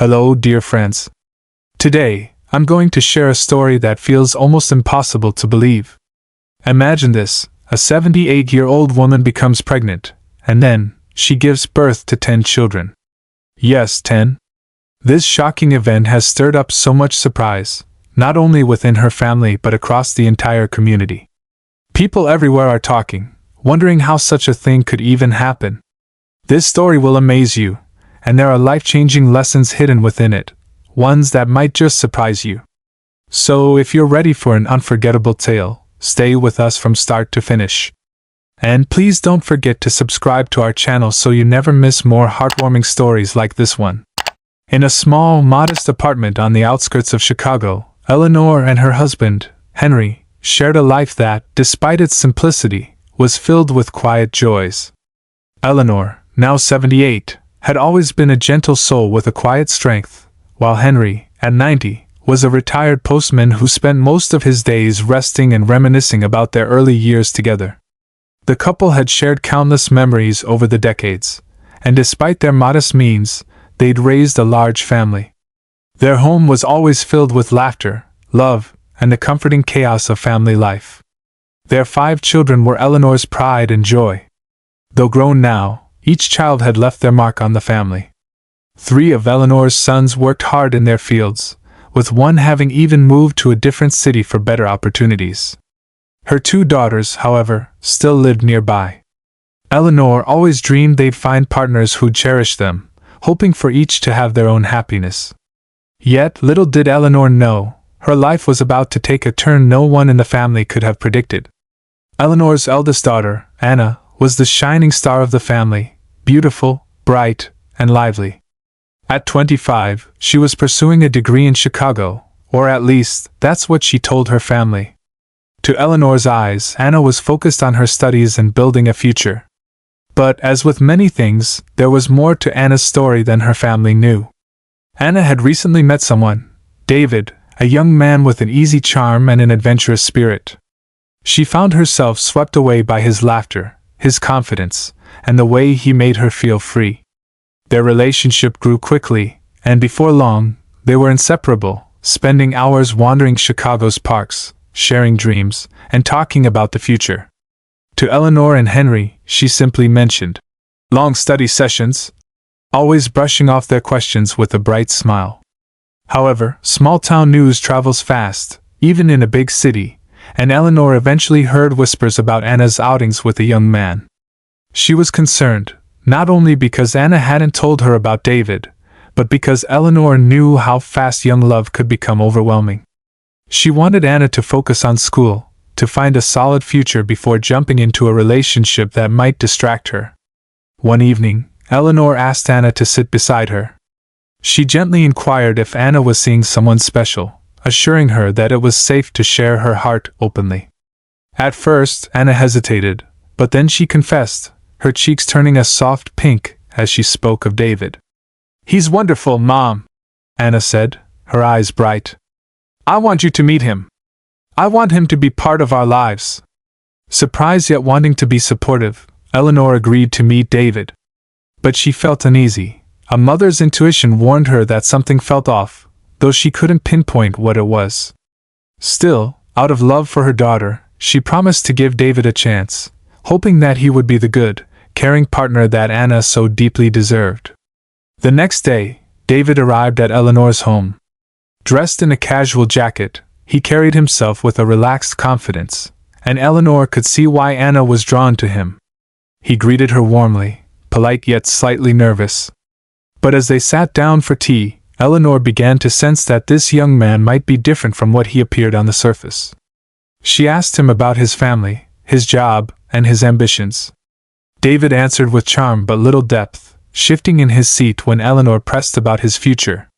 Hello, dear friends. Today, I'm going to share a story that feels almost impossible to believe. Imagine this: a 78-year-old woman becomes pregnant, and then, she gives birth to 10 children. Yes, 10. This shocking event has stirred up so much surprise, not only within her family but across the entire community. People everywhere are talking, wondering how such a thing could even happen. This story will amaze you, and there are life-changing lessons hidden within it, ones that might just surprise you. So if you're ready for an unforgettable tale, stay with us from start to finish. And please don't forget to subscribe to our channel so you never miss more heartwarming stories like this one. In a small, modest apartment on the outskirts of Chicago, Eleanor and her husband, Henry, shared a life that, despite its simplicity, was filled with quiet joys. Eleanor, now 78, had always been a gentle soul with a quiet strength, while Henry, at 90, was a retired postman who spent most of his days resting and reminiscing about their early years together. The couple had shared countless memories over the decades, and despite their modest means, they'd raised a large family. Their home was always filled with laughter, love, and the comforting chaos of family life. Their 5 children were Eleanor's pride and joy. Though grown now, each child had left their mark on the family. 3 of Eleanor's sons worked hard in their fields, with one having even moved to a different city for better opportunities. Her 2 daughters, however, still lived nearby. Eleanor always dreamed they'd find partners who'd cherish them, hoping for each to have their own happiness. Yet, little did Eleanor know, her life was about to take a turn no one in the family could have predicted. Eleanor's eldest daughter, Anna, was the shining star of the family, beautiful, bright, and lively. At 25, she was pursuing a degree in Chicago, or at least, that's what she told her family. To Eleanor's eyes, Anna was focused on her studies and building a future. But, as with many things, there was more to Anna's story than her family knew. Anna had recently met someone, David, a young man with an easy charm and an adventurous spirit. She found herself swept away by his laughter, his confidence, and the way he made her feel free. Their relationship grew quickly, and before long, they were inseparable, spending hours wandering Chicago's parks, sharing dreams, and talking about the future. To Eleanor and Henry, she simply mentioned long study sessions, always brushing off their questions with a bright smile. However, small-town news travels fast, even in a big city, and Eleanor eventually heard whispers about Anna's outings with a young man. She was concerned, not only because Anna hadn't told her about David, but because Eleanor knew how fast young love could become overwhelming. She wanted Anna to focus on school, to find a solid future before jumping into a relationship that might distract her. One evening, Eleanor asked Anna to sit beside her. She gently inquired if Anna was seeing someone special, assuring her that it was safe to share her heart openly. At first, Anna hesitated, but then she confessed, her cheeks turning a soft pink as she spoke of David. "He's wonderful, Mom," Anna said, her eyes bright. "I want you to meet him. I want him to be part of our lives." Surprised yet wanting to be supportive, Eleanor agreed to meet David. But she felt uneasy. A mother's intuition warned her that something felt off, though she couldn't pinpoint what it was. Still, out of love for her daughter, she promised to give David a chance, hoping that he would be the good, caring partner that Anna so deeply deserved. The next day, David arrived at Eleanor's home. Dressed in a casual jacket, he carried himself with a relaxed confidence, and Eleanor could see why Anna was drawn to him. He greeted her warmly, polite yet slightly nervous. But as they sat down for tea, Eleanor began to sense that this young man might be different from what he appeared on the surface. She asked him about his family, his job, and his ambitions. David answered with charm but little depth, shifting in his seat when Eleanor pressed about his future.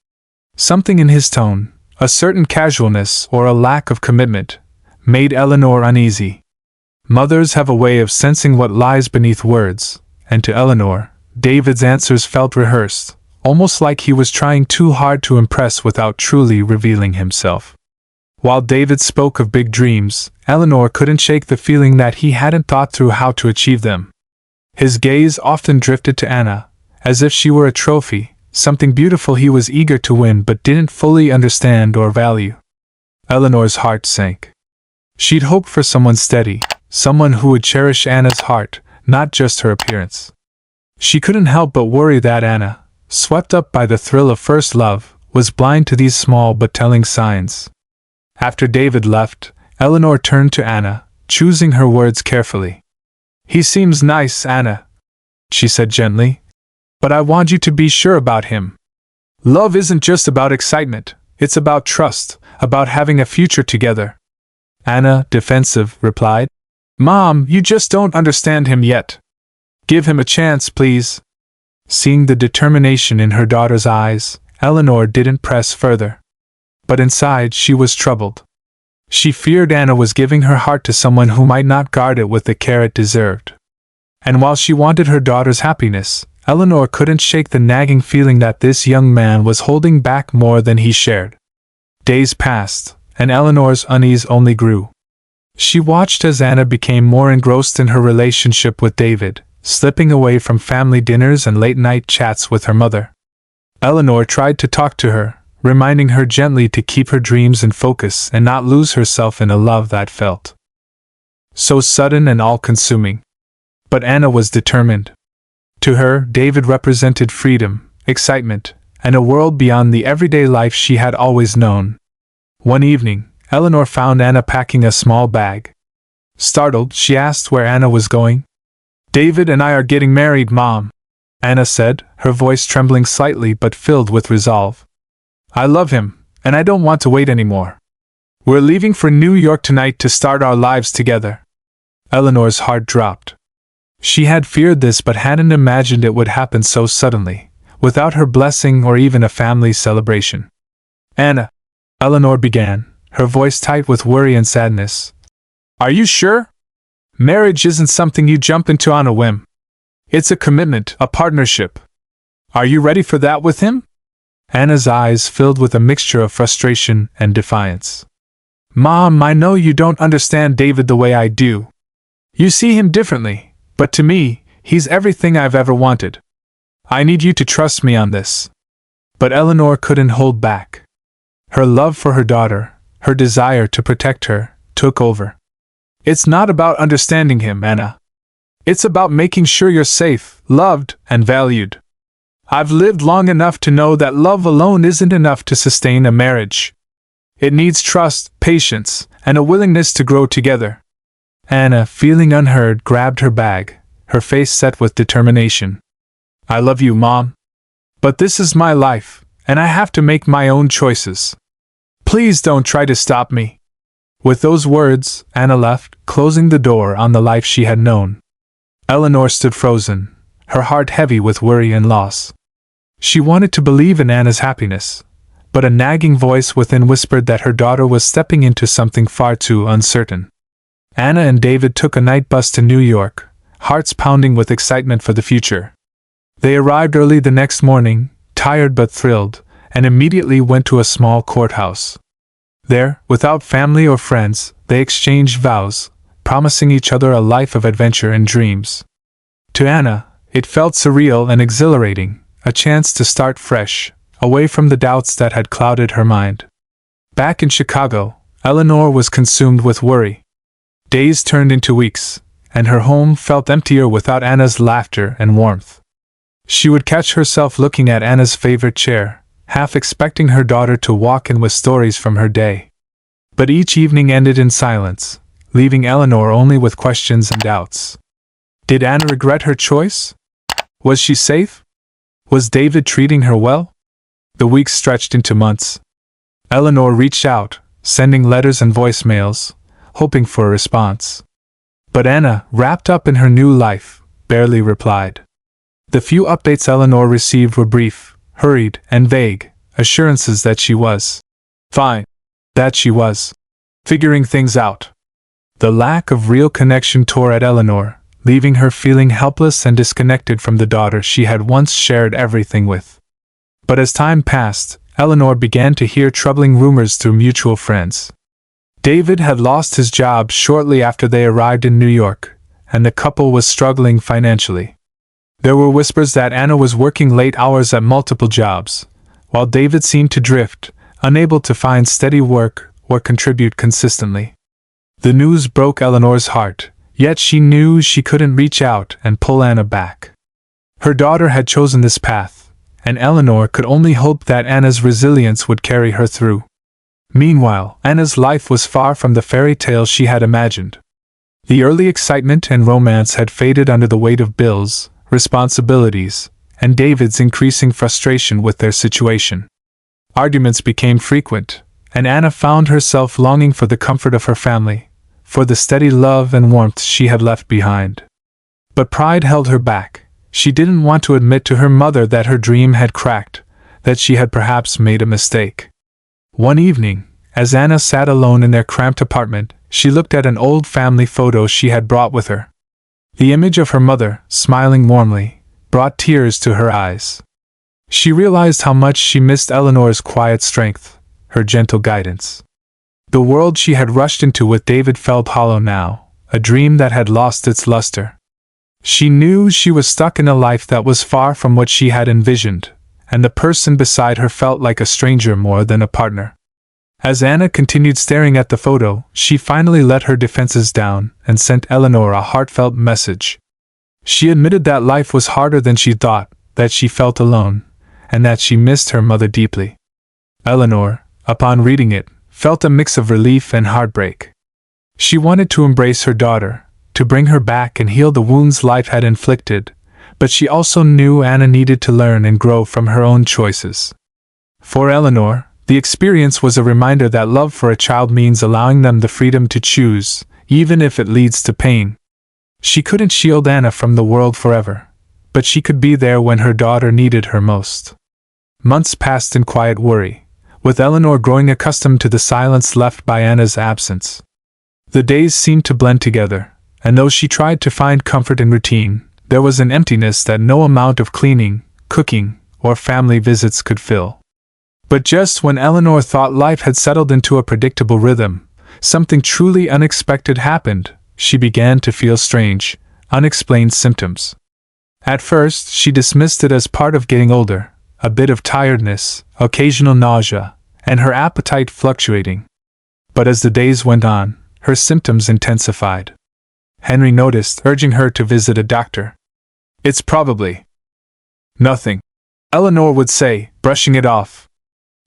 Something in his tone, a certain casualness or a lack of commitment, made Eleanor uneasy. Mothers have a way of sensing what lies beneath words, and to Eleanor, David's answers felt rehearsed, almost like he was trying too hard to impress without truly revealing himself. While David spoke of big dreams, Eleanor couldn't shake the feeling that he hadn't thought through how to achieve them. His gaze often drifted to Anna, as if she were a trophy, something beautiful he was eager to win but didn't fully understand or value. Eleanor's heart sank. She'd hoped for someone steady, someone who would cherish Anna's heart, not just her appearance. She couldn't help but worry that Anna, swept up by the thrill of first love, was blind to these small but telling signs. After David left, Eleanor turned to Anna, choosing her words carefully. "He seems nice, Anna," she said gently, "but I want you to be sure about him. Love isn't just about excitement, it's about trust, about having a future together." Anna, defensive, replied, "Mom, you just don't understand him yet. Give him a chance, please." Seeing the determination in her daughter's eyes, Eleanor didn't press further. But inside she was troubled. She feared Anna was giving her heart to someone who might not guard it with the care it deserved. And while she wanted her daughter's happiness, Eleanor couldn't shake the nagging feeling that this young man was holding back more than he shared. Days passed, and Eleanor's unease only grew. She watched as Anna became more engrossed in her relationship with David, slipping away from family dinners and late-night chats with her mother. Eleanor tried to talk to her, reminding her gently to keep her dreams in focus and not lose herself in a love that felt so sudden and all-consuming. But Anna was determined. To her, David represented freedom, excitement, and a world beyond the everyday life she had always known. One evening, Eleanor found Anna packing a small bag. Startled, she asked where Anna was going. "David and I are getting married, Mom," Anna said, her voice trembling slightly but filled with resolve. "I love him, and I don't want to wait anymore. We're leaving for New York tonight to start our lives together." Eleanor's heart dropped. She had feared this but hadn't imagined it would happen so suddenly, without her blessing or even a family celebration. "Anna," Eleanor began, her voice tight with worry and sadness, "are you sure? Marriage isn't something you jump into on a whim. It's a commitment, a partnership. Are you ready for that with him?" Anna's eyes filled with a mixture of frustration and defiance. "Mom, I know you don't understand David the way I do. You see him differently, but to me, he's everything I've ever wanted. I need you to trust me on this." But Eleanor couldn't hold back. Her love for her daughter, her desire to protect her, took over. "It's not about understanding him, Anna. It's about making sure you're safe, loved, and valued. I've lived long enough to know that love alone isn't enough to sustain a marriage. It needs trust, patience, and a willingness to grow together." Anna, feeling unheard, grabbed her bag, her face set with determination. "I love you, Mom. But this is my life, and I have to make my own choices. Please don't try to stop me." With those words, Anna left, closing the door on the life she had known. Eleanor stood frozen, her heart heavy with worry and loss. She wanted to believe in Anna's happiness, but a nagging voice within whispered that her daughter was stepping into something far too uncertain. Anna and David took a night bus to New York, hearts pounding with excitement for the future. They arrived early the next morning, tired but thrilled, and immediately went to a small courthouse. There, without family or friends, they exchanged vows, promising each other a life of adventure and dreams. To Anna, it felt surreal and exhilarating, a chance to start fresh, away from the doubts that had clouded her mind. Back in Chicago, Eleanor was consumed with worry. Days turned into weeks, and her home felt emptier without Anna's laughter and warmth. She would catch herself looking at Anna's favorite chair, half expecting her daughter to walk in with stories from her day. But each evening ended in silence, leaving Eleanor only with questions and doubts. Did Anna regret her choice? Was she safe? Was David treating her well? The weeks stretched into months. Eleanor reached out, sending letters and voicemails, hoping for a response. But Anna, wrapped up in her new life, barely replied. The few updates Eleanor received were brief, hurried, and vague, assurances that she was fine, that she was figuring things out. The lack of real connection tore at Eleanor, leaving her feeling helpless and disconnected from the daughter she had once shared everything with. But as time passed, Eleanor began to hear troubling rumors through mutual friends. David had lost his job shortly after they arrived in New York, and the couple was struggling financially. There were whispers that Anna was working late hours at multiple jobs, while David seemed to drift, unable to find steady work or contribute consistently. The news broke Eleanor's heart, yet she knew she couldn't reach out and pull Anna back. Her daughter had chosen this path, and Eleanor could only hope that Anna's resilience would carry her through. Meanwhile, Anna's life was far from the fairy tale she had imagined. The early excitement and romance had faded under the weight of bills, responsibilities, and David's increasing frustration with their situation. Arguments became frequent, and Anna found herself longing for the comfort of her family, for the steady love and warmth she had left behind. But pride held her back. She didn't want to admit to her mother that her dream had cracked, that she had perhaps made a mistake. One evening, as Anna sat alone in their cramped apartment, she looked at an old family photo she had brought with her. The image of her mother, smiling warmly, brought tears to her eyes. She realized how much she missed Eleanor's quiet strength, her gentle guidance. The world she had rushed into with David felt hollow now, a dream that had lost its luster. She knew she was stuck in a life that was far from what she had envisioned, and the person beside her felt like a stranger more than a partner. As Anna continued staring at the photo, she finally let her defenses down and sent Eleanor a heartfelt message. She admitted that life was harder than she thought, that she felt alone, and that she missed her mother deeply. Eleanor, upon reading it, felt a mix of relief and heartbreak. She wanted to embrace her daughter, to bring her back and heal the wounds life had inflicted, but she also knew Anna needed to learn and grow from her own choices. For Eleanor, the experience was a reminder that love for a child means allowing them the freedom to choose, even if it leads to pain. She couldn't shield Anna from the world forever, but she could be there when her daughter needed her most. Months passed in quiet worry, with Eleanor growing accustomed to the silence left by Anna's absence. The days seemed to blend together, and though she tried to find comfort in routine, there was an emptiness that no amount of cleaning, cooking, or family visits could fill. But just when Eleanor thought life had settled into a predictable rhythm, something truly unexpected happened. She began to feel strange, unexplained symptoms. At first, she dismissed it as part of getting older, a bit of tiredness, occasional nausea, and her appetite fluctuating. But as the days went on, her symptoms intensified. Henry noticed, urging her to visit a doctor. "It's probably nothing," Eleanor would say, brushing it off.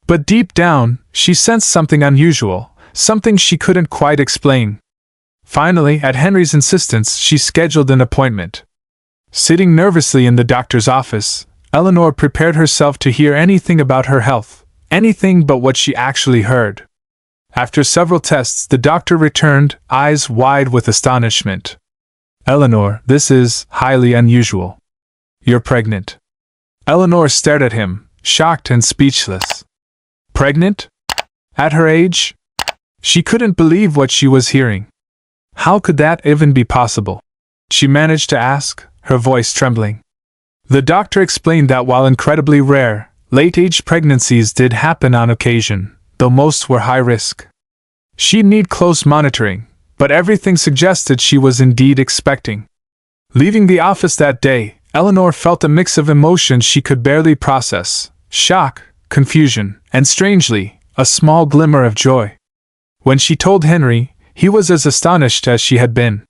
But deep down, she sensed something unusual, something she couldn't quite explain. Finally, at Henry's insistence, she scheduled an appointment. Sitting nervously in the doctor's office, Eleanor prepared herself to hear anything about her health, anything but what she actually heard. After several tests, the doctor returned, eyes wide with astonishment. "Eleanor, this is highly unusual. You're pregnant." Eleanor stared at him, shocked and speechless. Pregnant? At her age? She couldn't believe what she was hearing. How could that even be possible? She managed to ask, her voice trembling. The doctor explained that while incredibly rare, late-age pregnancies did happen on occasion, though most were high risk. She'd need close monitoring, but everything suggested she was indeed expecting. Leaving the office that day, Eleanor felt a mix of emotions she could barely process: shock, confusion, and strangely, a small glimmer of joy. When she told Henry, he was as astonished as she had been.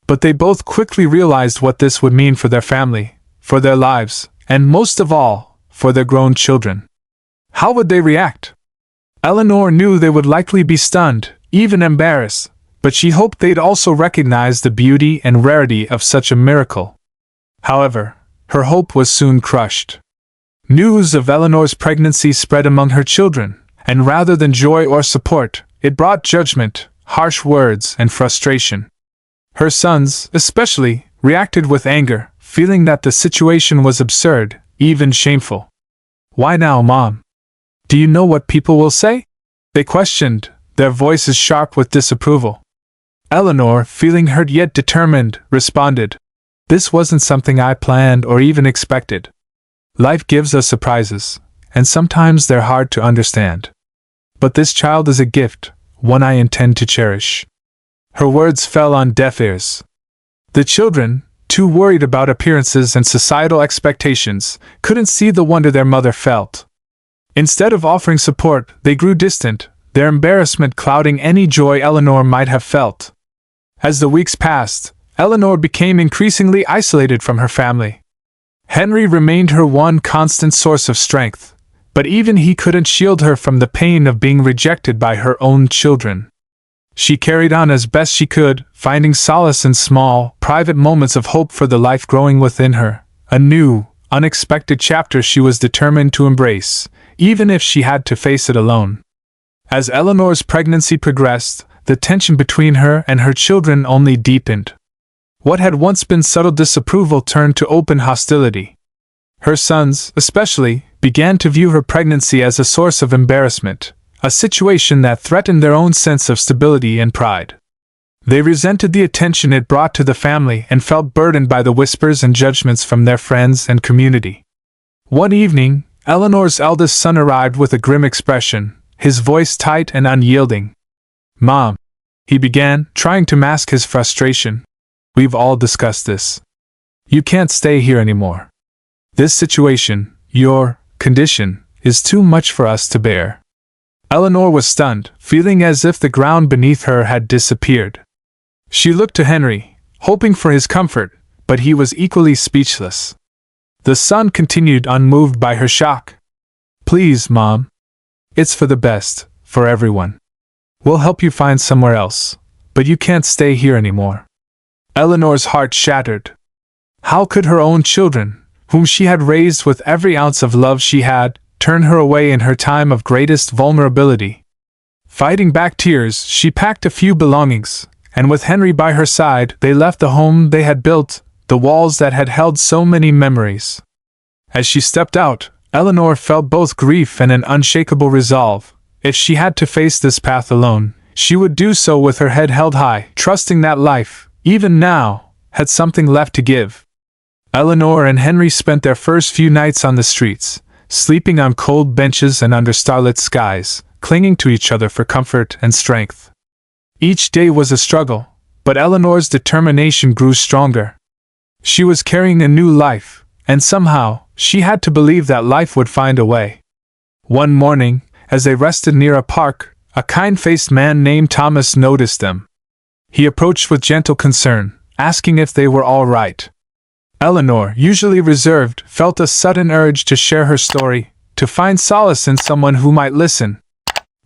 But they both quickly realized what this would mean for their family, for their lives, and most of all, for their grown children. How would they react? Eleanor knew they would likely be stunned, even embarrassed, but she hoped they'd also recognize the beauty and rarity of such a miracle. However, her hope was soon crushed. News of Eleanor's pregnancy spread among her children, and rather than joy or support, it brought judgment, harsh words, and frustration. Her sons, especially, reacted with anger, feeling that the situation was absurd, even shameful. "Why now, Mom? Do you know what people will say?" they questioned, their voices sharp with disapproval. Eleanor, feeling hurt yet determined, responded, "This wasn't something I planned or even expected. Life gives us surprises, and sometimes they're hard to understand. But this child is a gift, one I intend to cherish." Her words fell on deaf ears. The children, too worried about appearances and societal expectations, couldn't see the wonder their mother felt. Instead of offering support, they grew distant, their embarrassment clouding any joy Eleanor might have felt. As the weeks passed, Eleanor became increasingly isolated from her family. Henry remained her one constant source of strength, but even he couldn't shield her from the pain of being rejected by her own children. She carried on as best she could, finding solace in small, private moments of hope for the life growing within her, a new, unexpected chapter she was determined to embrace, even if she had to face it alone. As Eleanor's pregnancy progressed, the tension between her and her children only deepened. What had once been subtle disapproval turned to open hostility. Her sons, especially, began to view her pregnancy as a source of embarrassment, a situation that threatened their own sense of stability and pride. They resented the attention it brought to the family and felt burdened by the whispers and judgments from their friends and community. One evening, Eleanor's eldest son arrived with a grim expression, his voice tight and unyielding. "Mom," he began, trying to mask his frustration. "We've all discussed this. You can't stay here anymore. This situation, your condition, is too much for us to bear." Eleanor was stunned, feeling as if the ground beneath her had disappeared. She looked to Henry, hoping for his comfort, but he was equally speechless. The son continued unmoved by her shock. "Please, Mom. It's for the best, for everyone. We'll help you find somewhere else, but you can't stay here anymore." Eleanor's heart shattered. How could her own children, whom she had raised with every ounce of love she had, turn her away in her time of greatest vulnerability? Fighting back tears, she packed a few belongings, and with Henry by her side, they left the home they had built, the walls that had held so many memories. As she stepped out, Eleanor felt both grief and an unshakable resolve. If she had to face this path alone, she would do so with her head held high, trusting that life, even now, had something left to give. Eleanor and Henry spent their first few nights on the streets, sleeping on cold benches and under starlit skies, clinging to each other for comfort and strength. Each day was a struggle, but Eleanor's determination grew stronger. She was carrying a new life, and somehow, she had to believe that life would find a way. One morning, as they rested near a park, a kind-faced man named Thomas noticed them. He approached with gentle concern, asking if they were all right. Eleanor, usually reserved, felt a sudden urge to share her story, to find solace in someone who might listen.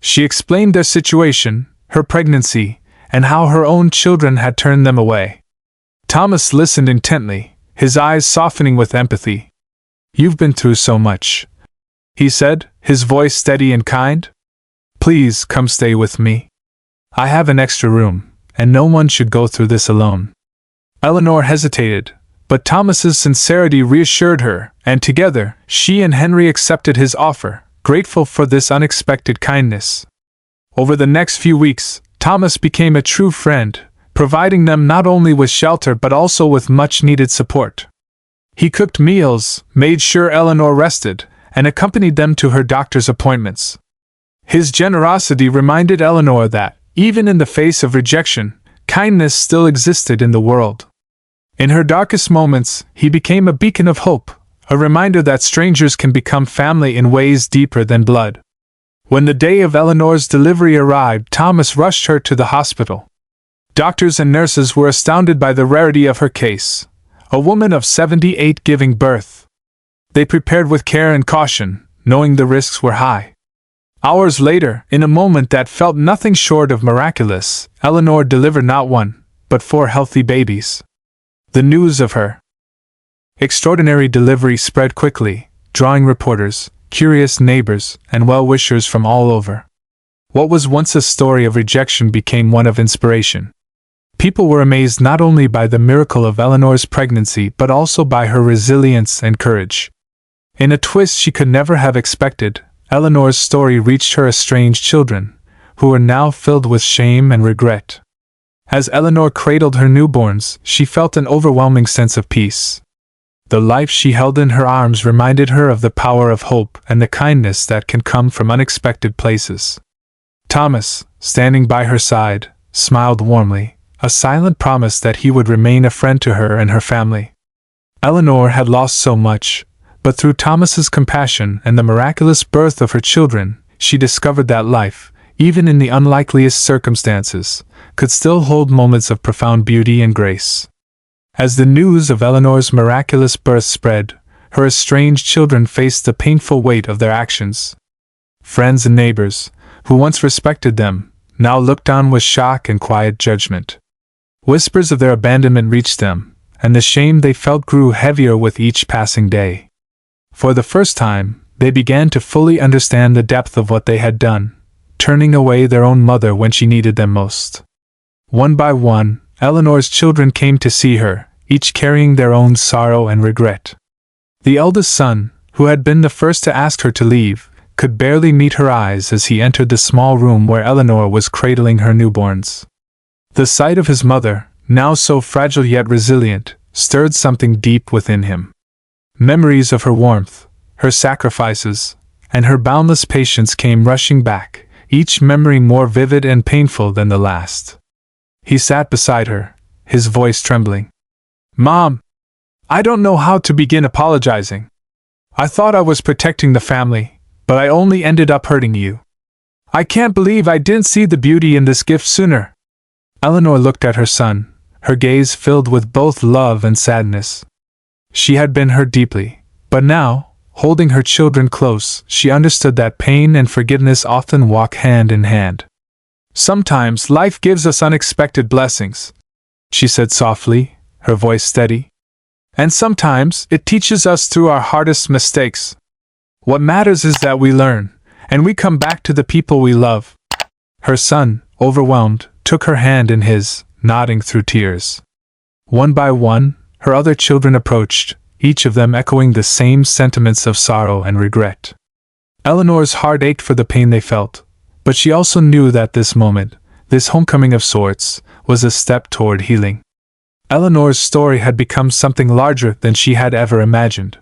She explained their situation, her pregnancy, and how her own children had turned them away. Thomas listened intently, his eyes softening with empathy. "You've been through so much," he said, his voice steady and kind. "Please come stay with me. I have an extra room, and no one should go through this alone." Eleanor hesitated, but Thomas's sincerity reassured her, and together, she and Henry accepted his offer, grateful for this unexpected kindness. Over the next few weeks, Thomas became a true friend, providing them not only with shelter but also with much-needed support. He cooked meals, made sure Eleanor rested, and accompanied them to her doctor's appointments. His generosity reminded Eleanor that, even in the face of rejection, kindness still existed in the world. In her darkest moments, he became a beacon of hope, a reminder that strangers can become family in ways deeper than blood. When the day of Eleanor's delivery arrived, Thomas rushed her to the hospital. Doctors and nurses were astounded by the rarity of her case, a woman of 78 giving birth. They prepared with care and caution, knowing the risks were high. Hours later, in a moment that felt nothing short of miraculous, Eleanor delivered not one, but 4 healthy babies. The news of her extraordinary delivery spread quickly, drawing reporters, curious neighbors, and well-wishers from all over. What was once a story of rejection became one of inspiration. People were amazed not only by the miracle of Eleanor's pregnancy but also by her resilience and courage. In a twist she could never have expected, Eleanor's story reached her estranged children, who were now filled with shame and regret. As Eleanor cradled her newborns, she felt an overwhelming sense of peace. The life she held in her arms reminded her of the power of hope and the kindness that can come from unexpected places. Thomas, standing by her side, smiled warmly, a silent promise that he would remain a friend to her and her family. Eleanor had lost so much, but through Thomas's compassion and the miraculous birth of her children, she discovered that life, even in the unlikeliest circumstances, could still hold moments of profound beauty and grace. As the news of Eleanor's miraculous birth spread, her estranged children faced the painful weight of their actions. Friends and neighbors, who once respected them, now looked on with shock and quiet judgment. Whispers of their abandonment reached them, and the shame they felt grew heavier with each passing day. For the first time, they began to fully understand the depth of what they had done, turning away their own mother when she needed them most. One by one, Eleanor's children came to see her, each carrying their own sorrow and regret. The eldest son, who had been the first to ask her to leave, could barely meet her eyes as he entered the small room where Eleanor was cradling her newborns. The sight of his mother, now so fragile yet resilient, stirred something deep within him. Memories of her warmth, her sacrifices, and her boundless patience came rushing back, each memory more vivid and painful than the last. He sat beside her, his voice trembling. "Mom, I don't know how to begin apologizing. I thought I was protecting the family, but I only ended up hurting you. I can't believe I didn't see the beauty in this gift sooner." Eleanor looked at her son, her gaze filled with both love and sadness. She had been hurt deeply, but now, holding her children close, she understood that pain and forgiveness often walk hand in hand. "Sometimes life gives us unexpected blessings," she said softly, her voice steady. "And sometimes it teaches us through our hardest mistakes. What matters is that we learn, and we come back to the people we love." Her son, overwhelmed, took her hand in his, nodding through tears. One by one, her other children approached, each of them echoing the same sentiments of sorrow and regret. Eleanor's heart ached for the pain they felt, but she also knew that this moment, this homecoming of sorts, was a step toward healing. Eleanor's story had become something larger than she had ever imagined.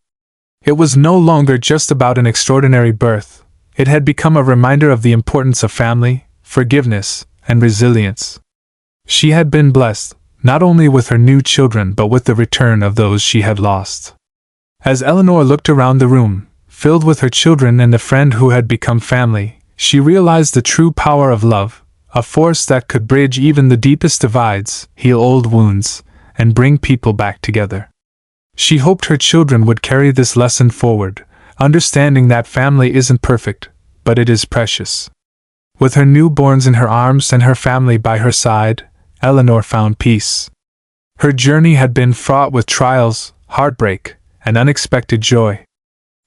It was no longer just about an extraordinary birth. It had become a reminder of the importance of family, forgiveness, and resilience. She had been blessed, not only with her new children but with the return of those she had lost. As Eleanor looked around the room, filled with her children and the friend who had become family, she realized the true power of love, a force that could bridge even the deepest divides, heal old wounds, and bring people back together. She hoped her children would carry this lesson forward, understanding that family isn't perfect, but it is precious. With her newborns in her arms and her family by her side, Eleanor found peace. Her journey had been fraught with trials, heartbreak, and unexpected joy.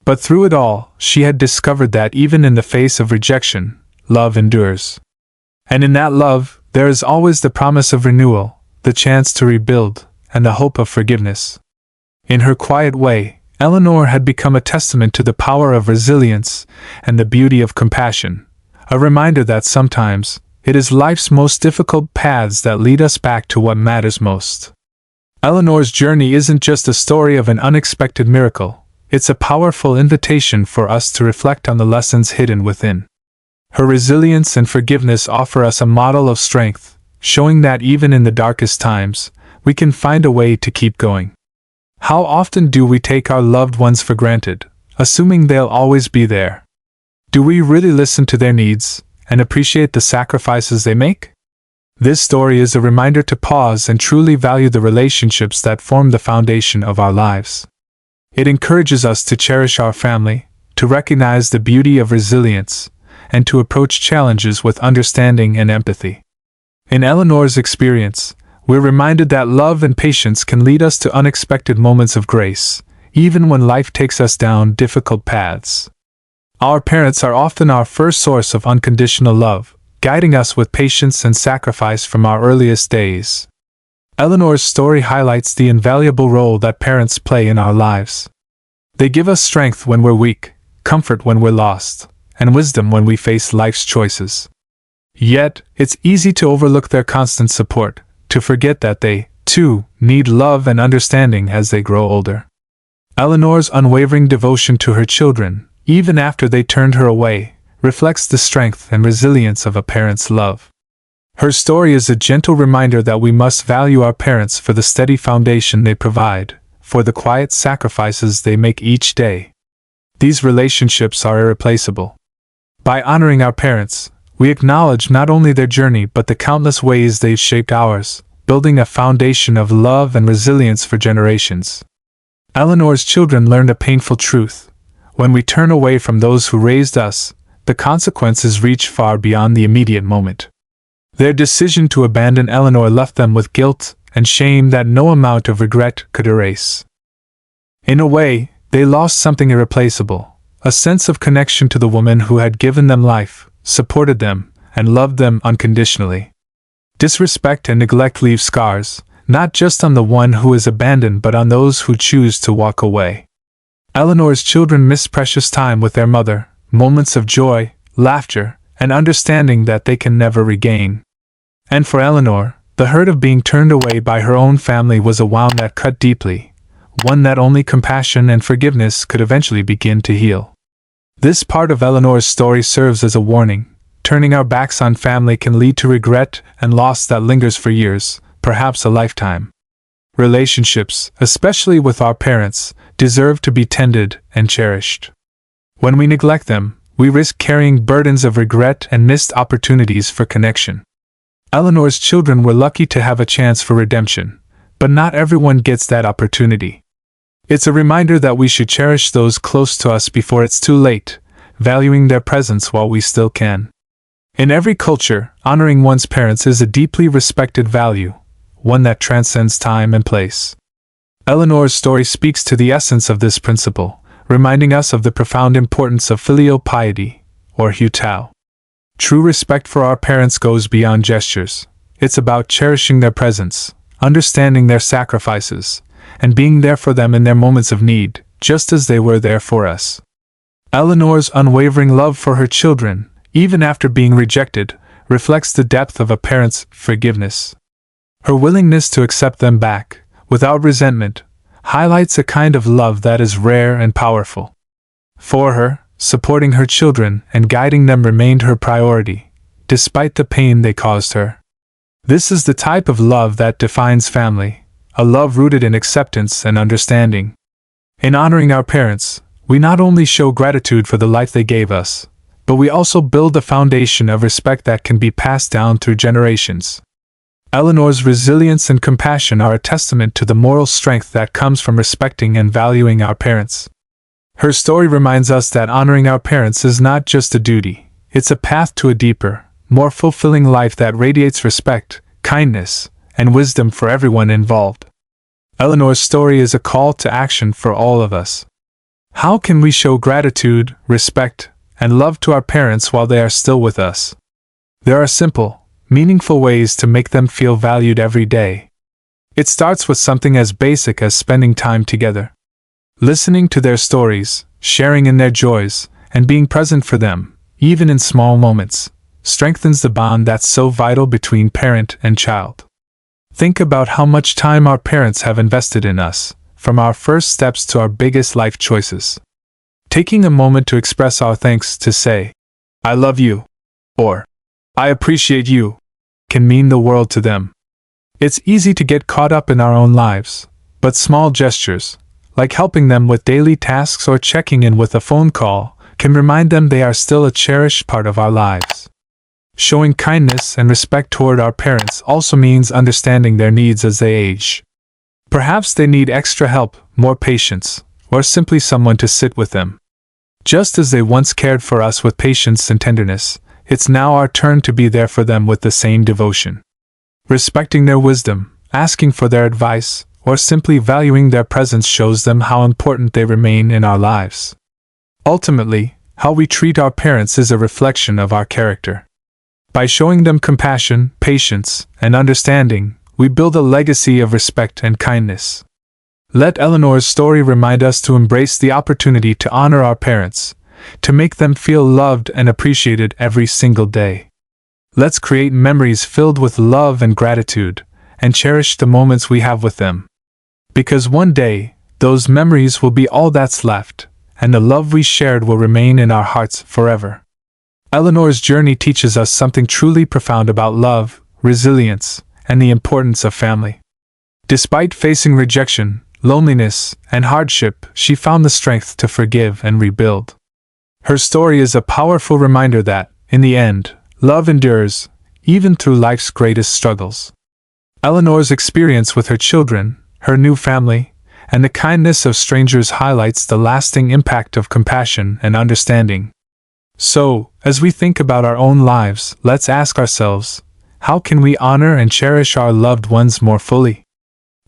But through it all, she had discovered that even in the face of rejection, love endures. And in that love, there is always the promise of renewal, the chance to rebuild, and the hope of forgiveness. In her quiet way, Eleanor had become a testament to the power of resilience and the beauty of compassion, a reminder that sometimes, it is life's most difficult paths that lead us back to what matters most. Eleanor's journey isn't just a story of an unexpected miracle, it's a powerful invitation for us to reflect on the lessons hidden within. Her resilience and forgiveness offer us a model of strength, showing that even in the darkest times, we can find a way to keep going. How often do we take our loved ones for granted, assuming they'll always be there? Do we really listen to their needs and appreciate the sacrifices they make? This story is a reminder to pause and truly value the relationships that form the foundation of our lives. It encourages us to cherish our family, to recognize the beauty of resilience, and to approach challenges with understanding and empathy. In Eleanor's experience, we're reminded that love and patience can lead us to unexpected moments of grace, even when life takes us down difficult paths. Our parents are often our first source of unconditional love, guiding us with patience and sacrifice from our earliest days. Eleanor's story highlights the invaluable role that parents play in our lives. They give us strength when we're weak, comfort when we're lost, and wisdom when we face life's choices. Yet, it's easy to overlook their constant support, to forget that they, too, need love and understanding as they grow older. Eleanor's unwavering devotion to her children, even after they turned her away, reflects the strength and resilience of a parent's love. Her story is a gentle reminder that we must value our parents for the steady foundation they provide, for the quiet sacrifices they make each day. These relationships are irreplaceable. By honoring our parents, we acknowledge not only their journey but the countless ways they've shaped ours, building a foundation of love and resilience for generations. Eleanor's children learned a painful truth. When we turn away from those who raised us, the consequences reach far beyond the immediate moment. Their decision to abandon Eleanor left them with guilt and shame that no amount of regret could erase. In a way, they lost something irreplaceable, a sense of connection to the woman who had given them life, supported them, and loved them unconditionally. Disrespect and neglect leave scars, not just on the one who is abandoned but on those who choose to walk away. Eleanor's children miss precious time with their mother, moments of joy, laughter, and understanding that they can never regain. And for Eleanor, the hurt of being turned away by her own family was a wound that cut deeply, one that only compassion and forgiveness could eventually begin to heal. This part of Eleanor's story serves as a warning. Turning our backs on family can lead to regret and loss that lingers for years, perhaps a lifetime. Relationships, especially with our parents, deserve to be tended and cherished. When we neglect them, we risk carrying burdens of regret and missed opportunities for connection. Eleanor's children were lucky to have a chance for redemption, but not everyone gets that opportunity. It's a reminder that we should cherish those close to us before it's too late, valuing their presence while we still can. In every culture, honoring one's parents is a deeply respected value, one that transcends time and place. Eleanor's story speaks to the essence of this principle, reminding us of the profound importance of filial piety, or hutao. True respect for our parents goes beyond gestures. It's about cherishing their presence, understanding their sacrifices, and being there for them in their moments of need, just as they were there for us. Eleanor's unwavering love for her children, even after being rejected, reflects the depth of a parent's forgiveness. Her willingness to accept them back, without resentment, highlights a kind of love that is rare and powerful. For her, supporting her children and guiding them remained her priority, despite the pain they caused her. This is the type of love that defines family, a love rooted in acceptance and understanding. In honoring our parents, we not only show gratitude for the life they gave us, but we also build a foundation of respect that can be passed down through generations. Eleanor's resilience and compassion are a testament to the moral strength that comes from respecting and valuing our parents. Her story reminds us that honoring our parents is not just a duty, it's a path to a deeper, more fulfilling life that radiates respect, kindness, and wisdom for everyone involved. Eleanor's story is a call to action for all of us. How can we show gratitude, respect, and love to our parents while they are still with us? There are simple, meaningful ways to make them feel valued every day. It starts with something as basic as spending time together. Listening to their stories, sharing in their joys, and being present for them, even in small moments, strengthens the bond that's so vital between parent and child. Think about how much time our parents have invested in us, from our first steps to our biggest life choices. Taking a moment to express our thanks, to say, "I love you," or "I appreciate you," can mean the world to them. It's easy to get caught up in our own lives, but small gestures, like helping them with daily tasks or checking in with a phone call, can remind them they are still a cherished part of our lives. Showing kindness and respect toward our parents also means understanding their needs as they age. Perhaps they need extra help, more patience, or simply someone to sit with them. Just as they once cared for us with patience and tenderness, it's now our turn to be there for them with the same devotion. Respecting their wisdom, asking for their advice, or simply valuing their presence shows them how important they remain in our lives. Ultimately, how we treat our parents is a reflection of our character. By showing them compassion, patience, and understanding, we build a legacy of respect and kindness. Let Eleanor's story remind us to embrace the opportunity to honor our parents, to make them feel loved and appreciated every single day. Let's create memories filled with love and gratitude, and cherish the moments we have with them. Because one day, those memories will be all that's left, and the love we shared will remain in our hearts forever. Eleanor's journey teaches us something truly profound about love, resilience, and the importance of family. Despite facing rejection, loneliness, and hardship, she found the strength to forgive and rebuild. Her story is a powerful reminder that, in the end, love endures, even through life's greatest struggles. Eleanor's experience with her children, her new family, and the kindness of strangers highlights the lasting impact of compassion and understanding. So, as we think about our own lives, let's ask ourselves, how can we honor and cherish our loved ones more fully?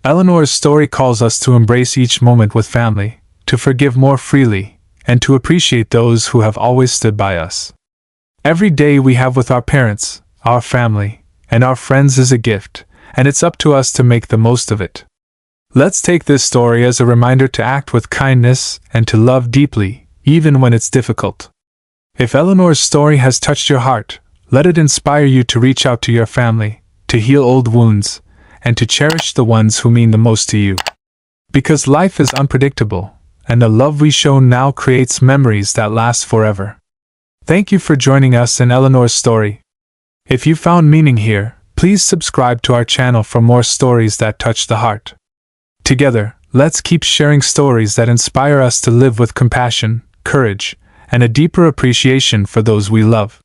Eleanor's story calls us to embrace each moment with family, to forgive more freely, and to appreciate those who have always stood by us. Every day we have with our parents, our family, and our friends is a gift, and it's up to us to make the most of it. Let's take this story as a reminder to act with kindness and to love deeply, even when it's difficult. If Eleanor's story has touched your heart, let it inspire you to reach out to your family, to heal old wounds, and to cherish the ones who mean the most to you. Because life is unpredictable, and the love we show now creates memories that last forever. Thank you for joining us in Eleanor's story. If you found meaning here, please subscribe to our channel for more stories that touch the heart. Together, let's keep sharing stories that inspire us to live with compassion, courage, and a deeper appreciation for those we love.